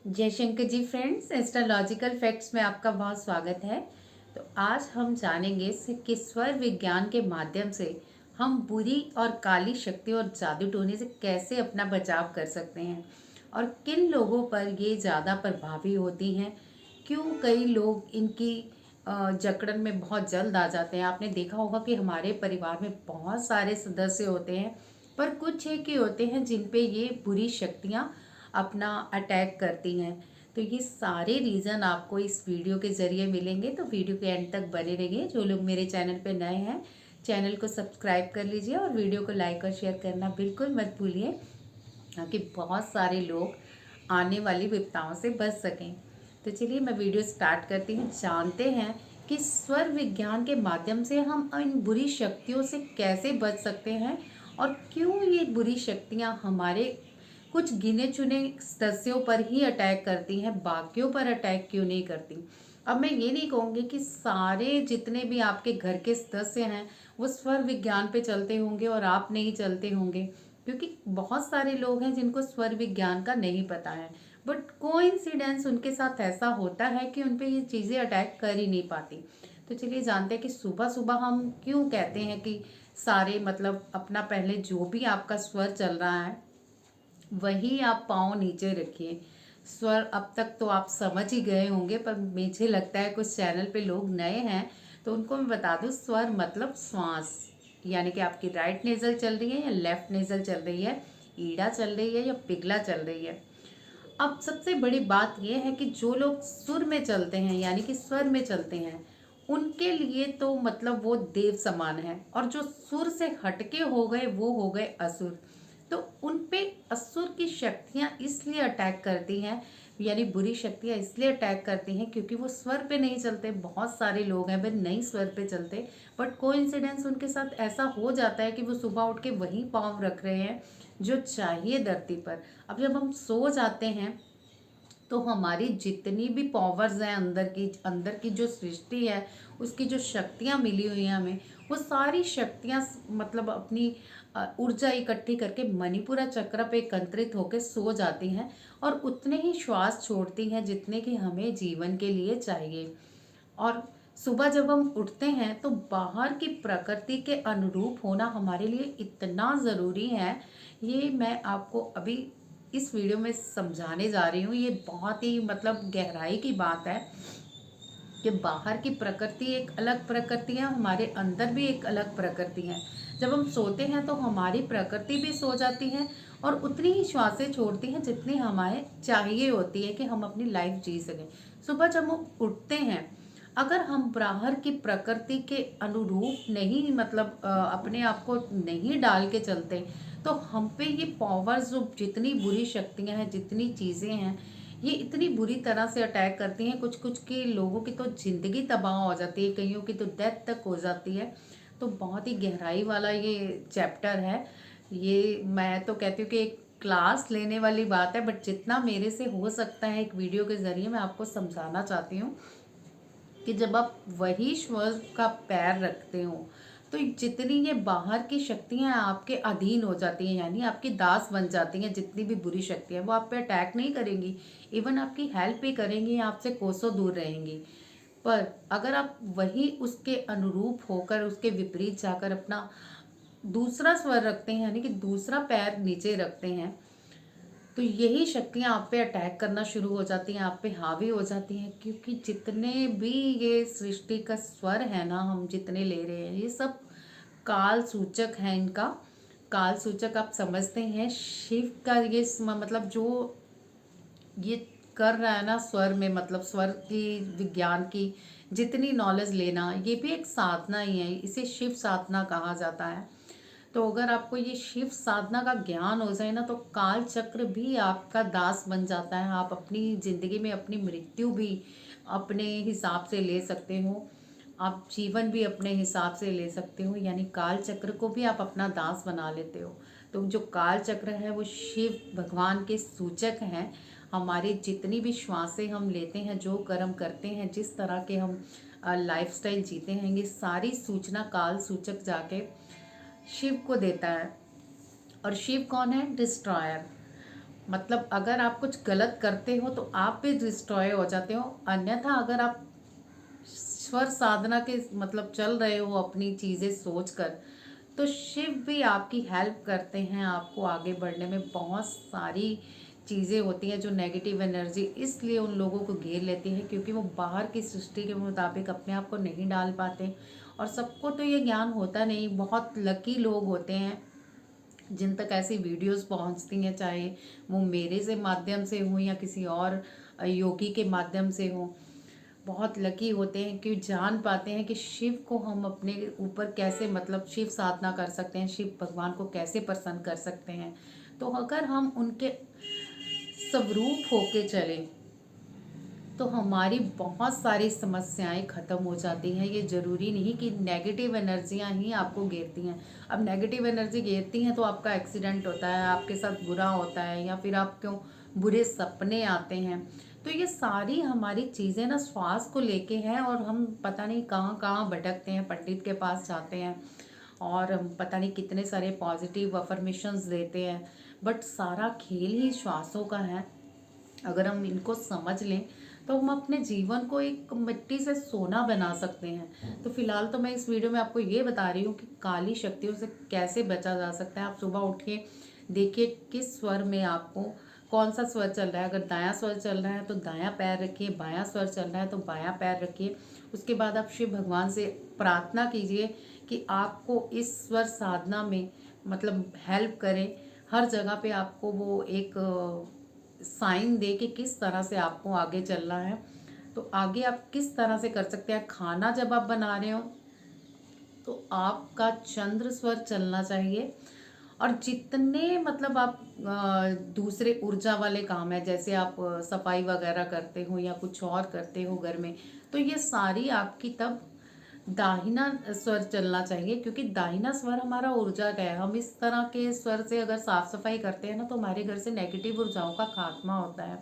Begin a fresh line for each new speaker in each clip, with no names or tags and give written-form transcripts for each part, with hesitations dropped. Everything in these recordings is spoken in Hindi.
जय Shankar ji friends, astrological facts में आपका बहुत स्वागत है। तो आज हम जानेंगे कि स्वर विज्ञान के माध्यम से हम बुरी और काली शक्ति और जादू टोने से कैसे अपना बचाव कर सकते हैं और किन लोगों पर ये ज़्यादा प्रभावी होती हैं। क्यों कई लोग इनकी जकड़न में बहुत जल्द आ जाते हैं। आपने देखा होगा कि हमारे परिवार में बहुत सारे सदस्य होते हैं, पर कुछ एक ही होते हैं जिन पे ये बुरी शक्तियाँ अपना अटैक करती हैं। तो ये सारे रीज़न आपको इस वीडियो के ज़रिए मिलेंगे, तो वीडियो के एंड तक बने रहिए। जो लोग मेरे चैनल पे नए हैं, चैनल को सब्सक्राइब कर लीजिए और वीडियो को लाइक और शेयर करना बिल्कुल मत भूलिए, ताकि बहुत सारे लोग आने वाली विपदाओं से बच सकें। तो चलिए मैं वीडियो स्टार्ट करती हूँ। जानते हैं कि स्वर विज्ञान के माध्यम से हम इन बुरी शक्तियों से कैसे बच सकते हैं और क्यों ये बुरी शक्तियाँ हमारे कुछ गिने चुने सदस्यों पर ही अटैक करती हैं, बाकियों पर अटैक क्यों नहीं करती। अब मैं ये नहीं कहूँगी कि सारे जितने भी आपके घर के सदस्य हैं वो स्वर विज्ञान पे चलते होंगे और आप नहीं चलते होंगे, क्योंकि बहुत सारे लोग हैं जिनको स्वर विज्ञान का नहीं पता है, बट कोइंसिडेंस उनके साथ ऐसा होता है कि उन पे ये चीज़ें अटैक कर ही नहीं पाती। तो चलिए जानते हैं कि सुबह सुबह हम क्यों कहते हैं कि सारे मतलब अपना पहले जो भी आपका स्वर चल रहा है वही आप पाँव नीचे रखिए। स्वर अब तक तो आप समझ ही गए होंगे, पर मुझे लगता है कुछ चैनल पे लोग नए हैं तो उनको मैं बता दूं, स्वर मतलब श्वास, यानी कि आपकी राइट नेजल चल रही है या लेफ्ट नेजल चल रही है, ईड़ा चल रही है या पिघला चल रही है। अब सबसे बड़ी बात यह है कि जो लोग सुर में चलते हैं यानी कि स्वर में चलते हैं, उनके लिए तो मतलब वो देव समान है, और जो सुर से हटके हो गए वो हो गए असुर। तो उन पे असुर की शक्तियां इसलिए अटैक करती हैं, यानी बुरी शक्तियां इसलिए अटैक करती हैं क्योंकि वो स्वर पे नहीं चलते। बहुत सारे लोग हैं वे नहीं स्वर पे चलते, बट कोइंसिडेंस उनके साथ ऐसा हो जाता है कि वो सुबह उठ के वही पाँव रख रहे हैं जो चाहिए धरती पर। अब जब हम सो जाते हैं तो हमारी जितनी भी पावर्स हैं अंदर की जो सृष्टि है, उसकी जो शक्तियाँ मिली हुई हैं हमें, वो सारी शक्तियाँ मतलब अपनी ऊर्जा इकट्ठी करके मणिपुरा चक्र पे एकत्रित होकर सो जाती हैं और उतने ही श्वास छोड़ती हैं जितने कि हमें जीवन के लिए चाहिए। और सुबह जब हम उठते हैं तो बाहर की प्रकृति के अनुरूप होना हमारे लिए इतना ज़रूरी है। ये मैं आपको अभी इस वीडियो में समझाने जा रही हूँ। ये बहुत ही मतलब गहराई की बात है कि बाहर की प्रकृति एक अलग प्रकृति है, हमारे अंदर भी एक अलग प्रकृति है। जब हम सोते हैं तो हमारी प्रकृति भी सो जाती है और उतनी ही श्वासें छोड़ती हैं जितनी हमारे चाहिए होती है कि हम अपनी लाइफ जी सकें। सुबह जब हम उठते हैं, अगर हम बाहर की प्रकृति के अनुरूप नहीं मतलब अपने आप को नहीं डाल के चलते, तो हम पे ये पावर्स जो जितनी बुरी शक्तियां हैं, जितनी चीज़ें हैं, ये इतनी बुरी तरह से अटैक करती हैं। कुछ कुछ के लोगों की तो ज़िंदगी तबाह हो जाती है, कईयों की तो डेथ तक हो जाती है। तो बहुत ही गहराई वाला ये चैप्टर है। ये मैं तो कहती हूँ कि एक क्लास लेने वाली बात है, बट जितना मेरे से हो सकता है एक वीडियो के ज़रिए मैं आपको समझाना चाहती हूँ कि जब आप वही श्वास का पैर रखते हो तो जितनी ये बाहर की शक्तियां आपके अधीन हो जाती हैं, यानी आपकी दास बन जाती हैं। जितनी भी बुरी शक्तियां वो आप पे अटैक नहीं करेंगी, इवन आपकी हेल्प भी करेंगी, आपसे कोसों दूर रहेंगी। पर अगर आप वही उसके अनुरूप होकर उसके विपरीत जाकर अपना दूसरा स्वर रखते हैं, यानी कि दूसरा पैर नीचे रखते हैं, तो यही शक्तियाँ आप पे अटैक करना शुरू हो जाती हैं, आप पे हावी हो जाती हैं। क्योंकि जितने भी ये सृष्टि का स्वर है ना, हम जितने ले रहे हैं, ये सब काल सूचक है। इनका काल सूचक आप समझते हैं, शिव का ये मतलब जो ये कर रहा है ना स्वर में, मतलब स्वर की विज्ञान की जितनी नॉलेज लेना, ये भी एक साधना ही है। इसे शिव साधना कहा जाता है। तो अगर आपको ये शिव साधना का ज्ञान हो जाए ना, तो काल चक्र भी आपका दास बन जाता है। आप अपनी जिंदगी में अपनी मृत्यु भी अपने हिसाब से ले सकते हो, आप जीवन भी अपने हिसाब से ले सकते हो, यानी काल चक्र को भी आप अपना दास बना लेते हो। तो जो काल चक्र है वो शिव भगवान के सूचक हैं। हमारी जितनी भी श्वासें हम लेते हैं, जो कर्म करते हैं, जिस तरह के हम लाइफस्टाइल जीते हैं, ये सारी सूचना काल सूचक जाके शिव को देता है। और शिव कौन है? डिस्ट्रॉयर। मतलब अगर आप कुछ गलत करते हो तो आप भी डिस्ट्रॉय हो जाते हो, अन्यथा अगर आप स्वर साधना के मतलब चल रहे हो अपनी चीज़ें सोच कर, तो शिव भी आपकी हेल्प करते हैं आपको आगे बढ़ने में। बहुत सारी चीज़ें होती हैं जो नेगेटिव एनर्जी इसलिए उन लोगों को घेर लेती है क्योंकि वो बाहर की सृष्टि के मुताबिक अपने आप को नहीं डाल पाते। और सबको तो ये ज्ञान होता नहीं, बहुत लकी लोग होते हैं जिन तक ऐसी वीडियोस पहुंचती हैं, चाहे वो मेरे से माध्यम से हो या किसी और योगी के माध्यम से हो। बहुत लकी होते हैं कि जान पाते हैं कि शिव को हम अपने ऊपर कैसे मतलब शिव साधना कर सकते हैं, शिव भगवान को कैसे प्रसन्न कर सकते हैं। तो अगर हम उनके स्वरूप होके चलें तो हमारी बहुत सारी समस्याएं खत्म हो जाती हैं। ये ज़रूरी नहीं कि नेगेटिव एनर्जियां ही आपको घेरती हैं। अब नेगेटिव एनर्जी घेरती हैं तो आपका एक्सीडेंट होता है, आपके साथ बुरा होता है, या फिर आपको बुरे सपने आते हैं। तो ये सारी हमारी चीज़ें ना श्वास को लेके हैं, और हम पता नहीं कहाँ कहाँ भटकते हैं, पंडित के पास जाते हैं और हम पता नहीं कितने सारे पॉजिटिव अफर्मेशंस देते हैं, बट सारा खेल ही श्वासों का है। अगर हम इनको समझ लें तो हम अपने जीवन को एक मिट्टी से सोना बना सकते हैं। तो फिलहाल तो मैं इस वीडियो में आपको ये बता रही हूँ कि काली शक्तियों से कैसे बचा जा सकता है। आप सुबह उठिए, देखिए किस स्वर में आपको कौन सा स्वर चल रहा है। अगर दायां स्वर चल रहा है तो दायां पैर रखिए, बायां स्वर चल रहा है तो बायां पैर रखिए। उसके बाद आप शिव भगवान से प्रार्थना कीजिए कि आपको इस स्वर साधना में मतलब हेल्प करें। हर जगह पे आपको वो एक साइन दे कि किस तरह से आपको आगे चलना है। तो आगे आप किस तरह से कर सकते हैं, खाना जब आप बना रहे हो तो आपका चंद्र स्वर चलना चाहिए। और जितने मतलब आप दूसरे ऊर्जा वाले काम है, जैसे आप सफाई वगैरह करते हो या कुछ और करते हो घर में, तो ये सारी आपकी तब दाहिना स्वर चलना चाहिए, क्योंकि दाहिना स्वर हमारा ऊर्जा का है। हम इस तरह के स्वर से अगर साफ सफाई करते हैं ना तो हमारे घर से नेगेटिव ऊर्जाओं का खात्मा होता है।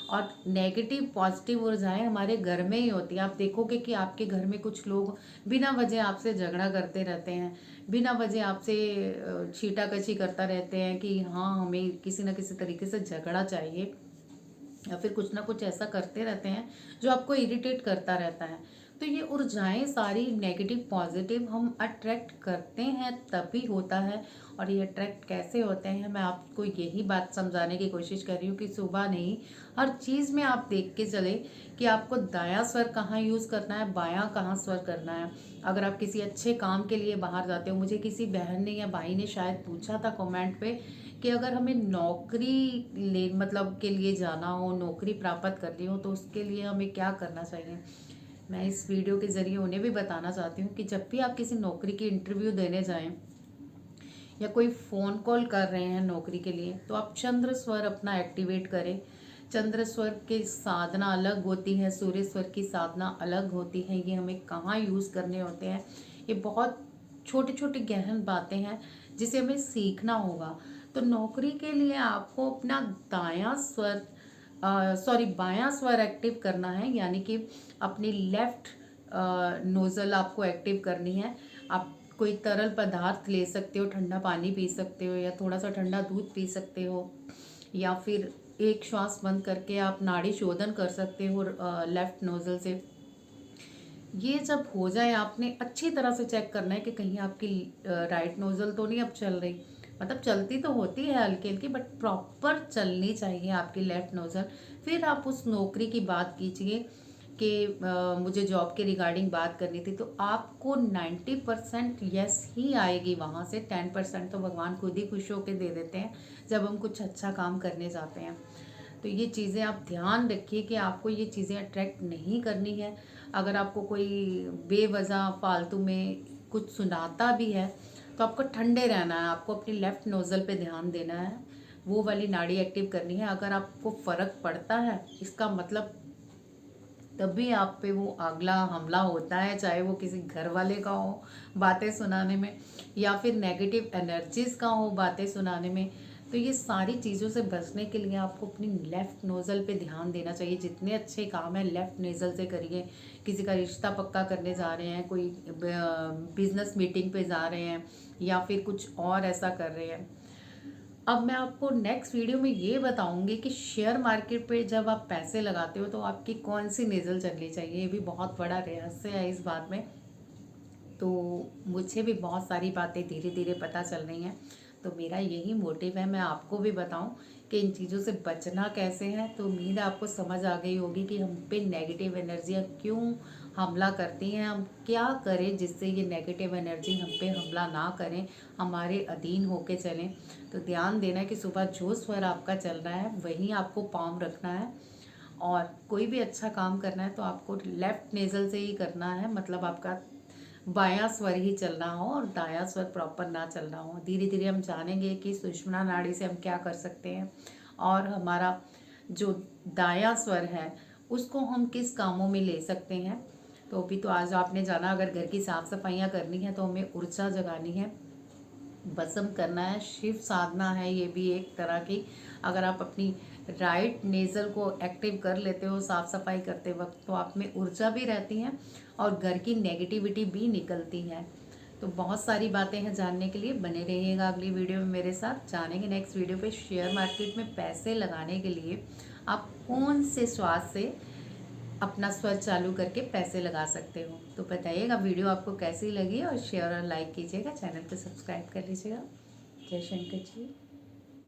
और नेगेटिव पॉजिटिव ऊर्जाएं हमारे घर में ही होती है। आप देखोगे कि आपके घर में कुछ लोग बिना वजह आपसे झगड़ा करते रहते हैं, बिना वजह आपसे छीटाकछी करता रहते हैं कि हाँ हमें किसी न किसी तरीके से झगड़ा चाहिए, या फिर कुछ ना कुछ ऐसा करते रहते हैं जो आपको इरिटेट करता रहता है। तो ये ऊर्जाएं सारी नेगेटिव पॉजिटिव हम अट्रैक्ट करते हैं तभी होता है। और ये अट्रैक्ट कैसे होते हैं, मैं आपको यही बात समझाने की कोशिश कर रही हूँ कि सुबह नहीं, हर चीज़ में आप देख के चले कि आपको दायां स्वर कहाँ यूज़ करना है, बायां कहाँ स्वर करना है। अगर आप किसी अच्छे काम के लिए बाहर जाते हो, मुझे किसी बहन ने या भाई ने शायद पूछा था कमेंट पे कि अगर हमें नौकरी ले मतलब के लिए जाना हो, नौकरी प्राप्त करनी हो, तो उसके लिए हमें क्या करना चाहिए। मैं इस वीडियो के ज़रिए उन्हें भी बताना चाहती हूँ कि जब भी आप किसी नौकरी की इंटरव्यू देने जाएं या कोई फ़ोन कॉल कर रहे हैं नौकरी के लिए, तो आप चंद्र स्वर अपना एक्टिवेट करें। चंद्र स्वर की साधना अलग होती है, सूर्य स्वर की साधना अलग होती है। ये हमें कहाँ यूज़ करने होते हैं, ये बहुत छोटी छोटी गहन बातें हैं जिसे हमें सीखना होगा। तो नौकरी के लिए आपको अपना दायां स्वर बायां स्वर एक्टिव करना है, यानी कि अपनी लेफ्ट नोज़ल आपको एक्टिव करनी है। आप कोई तरल पदार्थ ले सकते हो, ठंडा पानी पी सकते हो या थोड़ा सा ठंडा दूध पी सकते हो, या फिर एक श्वास बंद करके आप नाड़ी शोधन कर सकते हो लेफ्ट नोज़ल से। ये जब हो जाए, आपने अच्छी तरह से चेक करना है कि कहीं आपकी राइट नोज़ल तो नहीं अब चल रही। मतलब चलती तो होती है हल्की हल्की, बट प्रॉपर चलनी चाहिए आपकी लेफ्ट नोज़ल। फिर आप उस नौकरी की बात कीजिए कि मुझे जॉब के रिगार्डिंग बात करनी थी, तो आपको 90% यस ही आएगी। वहाँ से 10% तो भगवान खुद ही खुश होकर दे देते हैं जब हम कुछ अच्छा काम करने जाते हैं। तो ये चीज़ें आप ध्यान रखिए कि आपको ये चीज़ें अट्रैक्ट नहीं करनी है। अगर आपको कोई बेवजह फालतू में कुछ सुनाता भी है तो आपको ठंडे रहना है, आपको अपनी लेफ्ट नोज़ल पे ध्यान देना है, वो वाली नाड़ी एक्टिव करनी है। अगर आपको फ़र्क पड़ता है, इसका मतलब तभी आप पे वो अगला हमला होता है, चाहे वो किसी घर वाले का हो बातें सुनाने में, या फिर नेगेटिव एनर्जीज का हो बातें सुनाने में। तो ये सारी चीज़ों से बचने के लिए आपको अपनी लेफ़्ट नोज़ल पे ध्यान देना चाहिए। जितने अच्छे काम है लेफ़्ट नोज़ल से करिए। किसी का रिश्ता पक्का करने जा रहे हैं, कोई बिजनेस मीटिंग पे जा रहे हैं, या फिर कुछ और ऐसा कर रहे हैं, अब मैं आपको नेक्स्ट वीडियो में ये बताऊंगी कि शेयर मार्केट पे जब आप पैसे लगाते हो तो आपकी कौन सी नेज़ल चलनी चाहिए। ये भी बहुत बड़ा रहस्य है इस बात में। तो मुझे भी बहुत सारी बातें धीरे धीरे पता चल रही हैं। तो मेरा यही मोटिव है मैं आपको भी बताऊं कि इन चीज़ों से बचना कैसे है। तो उम्मीद है आपको समझ आ गई होगी कि हम पे नेगेटिव एनर्जियाँ क्यों हमला करती हैं, हम क्या करें जिससे ये नेगेटिव एनर्जी हम पे हमला ना करें, हमारे अधीन होके चलें। तो ध्यान देना है कि सुबह जो स्वर आपका चल रहा है वहीं आपको पाम रखना है। और कोई भी अच्छा काम करना है तो आपको लेफ्ट नेज़ल से ही करना है, मतलब आपका बायां स्वर ही चल रहा हो और दायां स्वर प्रॉपर ना चल रहा हो। धीरे धीरे हम जानेंगे कि सुषुम्ना नाड़ी से हम क्या कर सकते हैं और हमारा जो दायां स्वर है उसको हम किस कामों में ले सकते हैं। तो अभी तो आज आपने जाना, अगर घर की साफ सफाइयाँ करनी है तो हमें ऊर्जा जगानी है, भस्म करना है, शिव साधना है ये भी एक तरह की। अगर आप अपनी राइट नेज़ल को एक्टिव कर लेते हो साफ सफाई करते वक्त तो आप में ऊर्जा भी रहती है और घर की नेगेटिविटी भी निकलती है। तो बहुत सारी बातें हैं जानने के लिए, बने रहिएगा अगली वीडियो में मेरे साथ। जानेंगे नेक्स्ट वीडियो पे शेयर मार्केट में पैसे लगाने के लिए आप कौन से श्वास से अपना स्वर चालू करके पैसे लगा सकते हो। तो बताइएगा वीडियो आपको कैसी लगी और शेयर और लाइक कीजिएगा, चैनल को सब्सक्राइब कर लीजिएगा। जय शंकर जी।